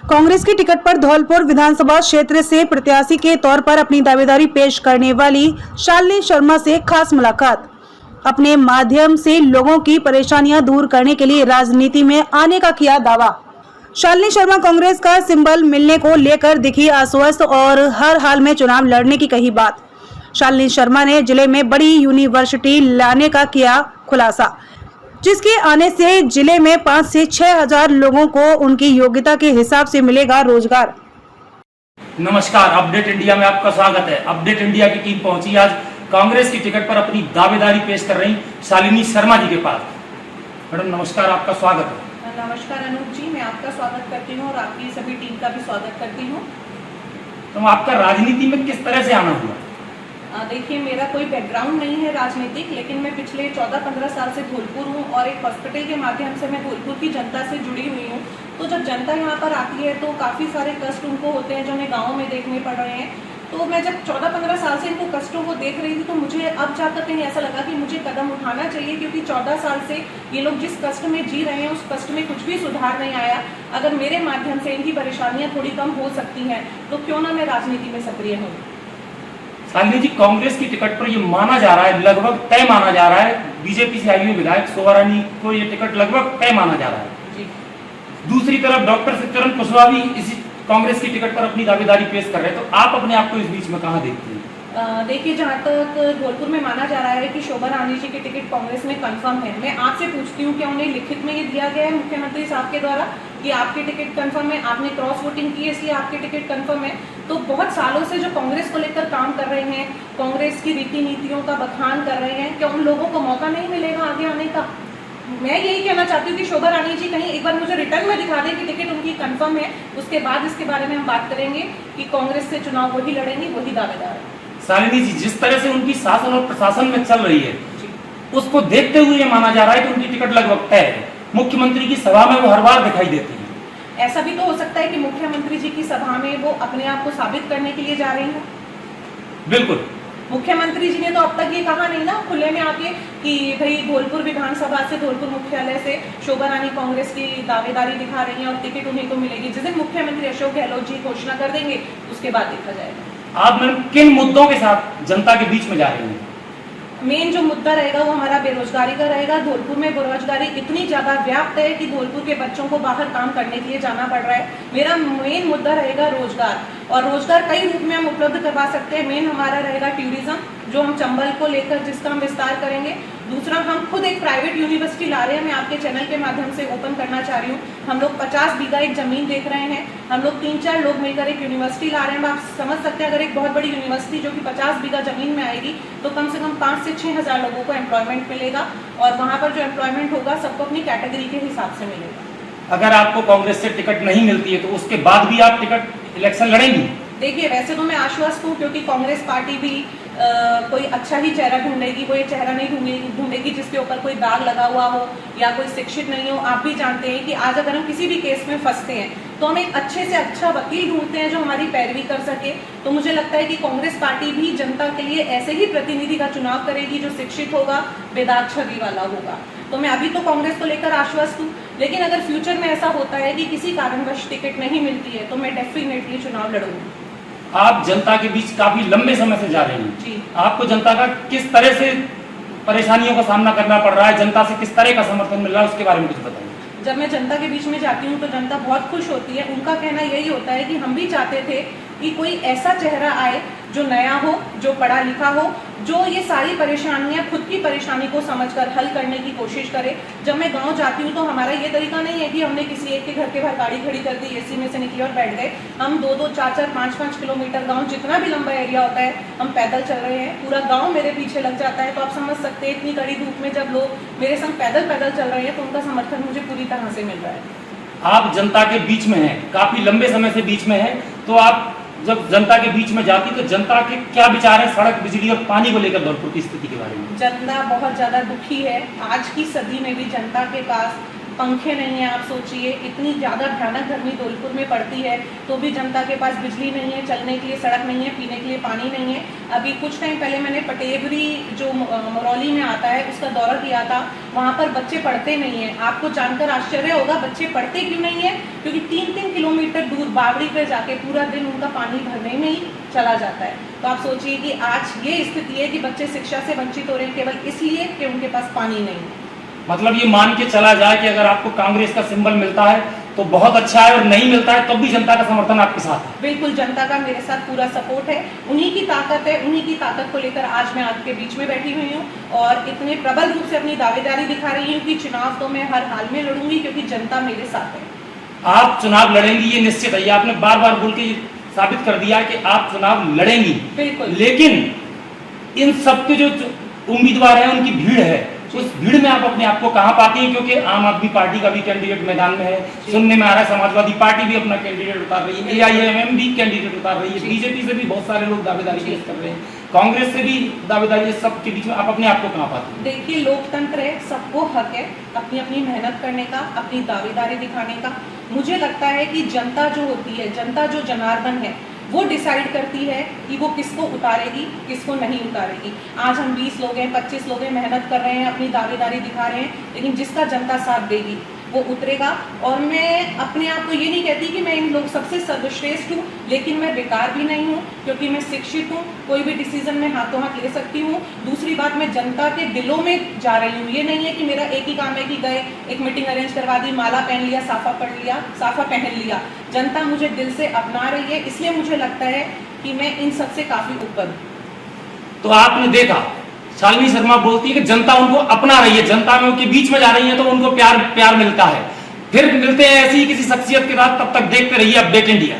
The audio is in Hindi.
कांग्रेस की टिकट पर धौलपुर विधानसभा क्षेत्र से प्रत्याशी के तौर पर अपनी दावेदारी पेश करने वाली शालिनी शर्मा से खास मुलाकात। अपने माध्यम से लोगों की परेशानियां दूर करने के लिए राजनीति में आने का किया दावा। शालिनी शर्मा कांग्रेस का सिंबल मिलने को लेकर दिखी आश्वस्त और हर हाल में चुनाव लड़ने की कही बात। शालिनी शर्मा ने जिले में बड़ी यूनिवर्सिटी लाने का किया खुलासा, जिसके आने से जिले में 5 से 6 हजार लोगों को उनकी योग्यता के हिसाब से मिलेगा रोजगार। नमस्कार, अपडेट इंडिया में आपका स्वागत है। अपडेट इंडिया की टीम पहुंची आज कांग्रेस की टिकट पर अपनी दावेदारी पेश कर रही शालिनी शर्मा जी के पास। मैडम नमस्कार, आपका स्वागत है। नमस्कार अनूप जी, मैं आपका स्वागत करती हूँ और आपकी सभी टीम का भी स्वागत करती हूँ। तो आपका राजनीति में किस तरह से आना हुआ? देखिए, मेरा कोई बैकग्राउंड नहीं है राजनीतिक, लेकिन मैं पिछले 14-15 साल से धौलपुर हूँ और एक हॉस्पिटल के माध्यम से मैं धौलपुर की जनता से जुड़ी हुई हूँ। तो जब जनता यहाँ पर आती है तो काफ़ी सारे कष्ट उनको होते हैं जो हमें गाँव में देखने पड़ रहे हैं। तो मैं जब 14-15 साल से इनको कष्टों को देख रही थी तो मुझे अब जाकर कहीं ऐसा लगा कि मुझे कदम उठाना चाहिए, क्योंकि 14 साल से ये लोग जिस कष्ट में जी रहे हैं उस कष्ट में कुछ भी सुधार नहीं आया। अगर मेरे माध्यम से इनकी परेशानियाँ थोड़ी कम हो सकती हैं तो क्यों ना मैं राजनीति में सक्रिय हूँ। शालिनी जी, कांग्रेस की टिकट पर ये माना जा रहा है, लगभग तय माना जा रहा है, बीजेपी से आई हुई विधायक शोभा रानी को ये टिकट लगभग तय माना जा रहा है जी। दूसरी तरफ डॉक्टर शिवचरण कुशवाहा भी इसी कांग्रेस की टिकट पर अपनी दावेदारी पेश कर रहे हैं। तो आप अपने आप को इस बीच में कहाँ देखते हैं? देखिए, जहाँ तक धौलपुर में माना जा रहा है कि शोभा रानी जी की टिकट कांग्रेस में कंफर्म है, मैं आपसे पूछती हूँ क्या उन्हें लिखित में ये दिया गया है मुख्यमंत्री साहब के द्वारा कि आपकी टिकट कंफर्म है, आपने क्रॉस वोटिंग की है इसलिए आपकी टिकट कंफर्म है? तो बहुत सालों से जो कांग्रेस को लेकर काम कर रहे हैं, कांग्रेस की रीति नीतियों का बखान कर रहे हैं, क्या उन लोगों को मौका नहीं मिलेगा आगे आने का? मैं यही कहना चाहती हूँ कि शोभा रानी जी कहीं एक बार मुझे रिटर्न में दिखा दें कि टिकट उनकी कंफर्म है, उसके बाद इसके बारे में हम बात करेंगे कि कांग्रेस से चुनाव वही लड़ेंगे, वही दावेदार है। शालिनी जी, जिस तरह से उनकी शासन और प्रशासन में चल रही है उसको देखते हुए ये माना जा रहा है कि उनकी टिकट लगभग तय है। मुख्यमंत्री की सभा में वो हर बार दिखाई देती है। ऐसा भी तो हो सकता है कि मुख्यमंत्री जी की सभा में वो अपने आप को साबित करने के लिए जा रही हैं। बिल्कुल, मुख्यमंत्री जी ने तो अब तक ये कहा नहीं ना खुले में आके कि भाई धौलपुर विधानसभा से, धौलपुर मुख्यालय से शोभा रानी कांग्रेस की दावेदारी दिखा रही हैं और टिकट उन्हीं को मिलेगी। जिस दिन मुख्यमंत्री अशोक गहलोत जी घोषणा कर देंगे उसके बाद देखा जाएगा। आप मैडम किन मुद्दों के साथ जनता के बीच में जा रही हैं? मेन जो मुद्दा रहेगा वो हमारा बेरोजगारी का रहेगा। धौलपुर में बेरोजगारी इतनी ज्यादा व्याप्त है कि धौलपुर के बच्चों को बाहर काम करने के लिए जाना पड़ रहा है। मेरा मेन मुद्दा रहेगा रोजगार, और रोजगार कई रूप में हम उपलब्ध करवा सकते हैं। मेन हमारा रहेगा टूरिज्म, जो हम चंबल को लेकर जिसका हम विस्तार करेंगे। दूसरा, हम खुद एक प्राइवेट यूनिवर्सिटी ला रहे हैं, मैं आपके चैनल के माध्यम से ओपन करना चाह रही हूँ। हम लोग 50 बीघा एक जमीन देख रहे हैं, हम लोग 3-4 लोग मिलकर एक यूनिवर्सिटी ला रहे हैं। आप समझ सकते हैं, अगर एक बहुत बड़ी यूनिवर्सिटी जो कि 50 बीघा जमीन में आएगी तो कम से कम 5 से 6 हजार लोगों को एम्प्लॉयमेंट मिलेगा, और वहाँ पर जो एम्प्लॉयमेंट होगा सबको अपनी कैटेगरी के हिसाब से मिलेगा। अगर आपको कांग्रेस से टिकट नहीं मिलती है तो उसके बाद भी आप टिकट इलेक्शन लड़ेंगी? देखिए, वैसे तो मैं आश्वस्त हूँ, क्योंकि कांग्रेस पार्टी भी कोई अच्छा ही चेहरा ढूंढेगी। वो ये चेहरा नहीं ढूंढेगी जिसके ऊपर कोई दाग लगा हुआ हो या कोई शिक्षित नहीं हो। आप भी जानते हैं कि आज अगर हम किसी भी केस में फंसते हैं तो हम एक अच्छे से अच्छा वकील ढूंढते हैं जो हमारी पैरवी कर सके। तो मुझे लगता है कि कांग्रेस पार्टी भी जनता के लिए ऐसे ही प्रतिनिधि का चुनाव करेगी जो शिक्षित होगा, बेदाग छवि वाला होगा। तो मैं अभी तो कांग्रेस को लेकर आश्वस्त हूँ, लेकिन अगर फ्यूचर में ऐसा होता है कि किसी कारणवश टिकट नहीं मिलती है तो मैं डेफिनेटली चुनाव लड़ूंगी। आप जनता के बीच काफी लंबे समय से जा रही हैं जी। आपको जनता का किस तरह से परेशानियों का सामना करना पड़ रहा है, जनता से किस तरह का समर्थन मिल रहा है, उसके बारे में कुछ बताइए। जब मैं जनता के बीच में जाती हूँ तो जनता बहुत खुश होती है। उनका कहना यही होता है कि हम भी चाहते थे कि कोई ऐसा चेहरा आए जो नया हो, जो पढ़ा लिखा हो, जो ये सारी परेशानियां, खुद की परेशानी को समझकर हल करने की कोशिश करे। जब मैं गांव जाती हूँ तो हमारा ये तरीका नहीं है कि हमने किसी एक के घर के बाहर गाड़ी खड़ी कर दी, एसी में से निकले और बैठ गए। हम 2-2, 4-4, 5-5 किलोमीटर गाँव, जितना भी लंबा एरिया होता है, हम पैदल चल रहे हैं। पूरा गाँव मेरे पीछे लग जाता है। तो आप समझ सकते हैं इतनी कड़ी धूप में जब लोग मेरे संग पैदल चल रहे हैं तो उनका समर्थन मुझे पूरी तरह से मिल रहा है। आप जनता के बीच में हैं, काफी लंबे समय से बीच में हैं, तो आप जब जनता के बीच में जाती तो जनता के क्या विचार है सड़क, बिजली और पानी को लेकर धौलपुर की स्थिति के बारे में? जनता बहुत ज्यादा दुखी है। आज की सदी में भी जनता के पास पंखे नहीं है। आप सोचिए इतनी ज़्यादा भयानक गर्मी धौलपुर में पड़ती है तो भी जनता के पास बिजली नहीं है, चलने के लिए सड़क नहीं है, पीने के लिए पानी नहीं है। अभी कुछ टाइम पहले मैंने पटेवरी जो मरौली में आता है उसका दौरा किया था। वहाँ पर बच्चे पढ़ते नहीं हैं। आपको जानकर आश्चर्य होगा बच्चे पढ़ते क्यों नहीं है, क्योंकि 3-3 किलोमीटर दूर बावड़ी पे जाके पूरा दिन उनका पानी भरने में ही चला जाता है। तो आप सोचिए कि आज ये स्थिति है कि बच्चे शिक्षा से वंचित हो रहे हैं केवल इसलिए कि उनके पास पानी नहीं है। मतलब ये मान के चला जाए कि अगर आपको कांग्रेस का सिंबल मिलता है तो बहुत अच्छा है, और नहीं मिलता है तब भी जनता का समर्थन आपके साथ है। बिल्कुल, जनता का मेरे साथ पूरा सपोर्ट है। उन्हीं की ताकत है, उन्हीं की ताकत को लेकर आज मैं आपके बीच में बैठी हुई हूँ और इतने प्रबल रूप से अपनी दावेदारी दिखा रही हूँ कि चुनाव तो मैं हर हाल में लड़ूंगी क्योंकि जनता मेरे साथ है। आप चुनाव लड़ेंगी ये निश्चित है, ये आपने बार बार बोल के साबित कर दिया कि आप चुनाव लड़ेंगी। बिल्कुल। लेकिन इन सबके जो उम्मीदवार हैं उनकी भीड़ है, उस भीड़ में आप अपने आप को कहाँ पाती हैं? क्योंकि आम आदमी पार्टी का भी कैंडिडेट मैदान में है, सुनने में आ रहा है समाजवादी पार्टी भी अपना कैंडिडेट उतार रही है, AIMM भी कैंडिडेट उतार रही है, बीजेपी से भी बहुत सारे लोग दावेदारी पेश कर रहे हैं, कांग्रेस से भी दावेदारी है, सबके बीच में आप अपने आप को कहाँ पाती हैं? देखिए, लोकतंत्र है, सबको हक है अपनी अपनी मेहनत करने का, अपनी दावेदारी दिखाने का। मुझे लगता है कि जनता जो होती है, जनता जो जनार्दन है, वो डिसाइड करती है कि वो किसको उतारेगी, किसको नहीं उतारेगी। आज हम 20 लोग हैं, 25 लोग हैं, मेहनत कर रहे हैं, अपनी दावेदारी दिखा रहे हैं, लेकिन जिसका जनता साथ देगी वो उतरेगा। और मैं अपने आप को ये नहीं कहती कि मैं इन लोग सबसे सर्वश्रेष्ठ हूँ, लेकिन मैं बेकार भी नहीं हूँ क्योंकि मैं शिक्षित हूँ, कोई भी डिसीजन में हाथों हाथ ले सकती हूँ। दूसरी बात, मैं जनता के दिलों में जा रही हूँ। ये नहीं है कि मेरा एक ही काम है कि गए एक मीटिंग अरेंज करवा दी, माला पहन लिया, साफा पहन लिया। जनता मुझे दिल से अपना रही है, इसलिए मुझे लगता है कि मैं इन सबसे काफी ऊपर हूँ। तो आपने देखा शालिनी शर्मा बोलती है कि जनता उनको अपना रही है, जनता में उनके बीच में जा रही है तो उनको प्यार मिलता है। फिर मिलते हैं ऐसी ही किसी शख्सियत के साथ, तब तक देखते रहिए अपडेट इंडिया।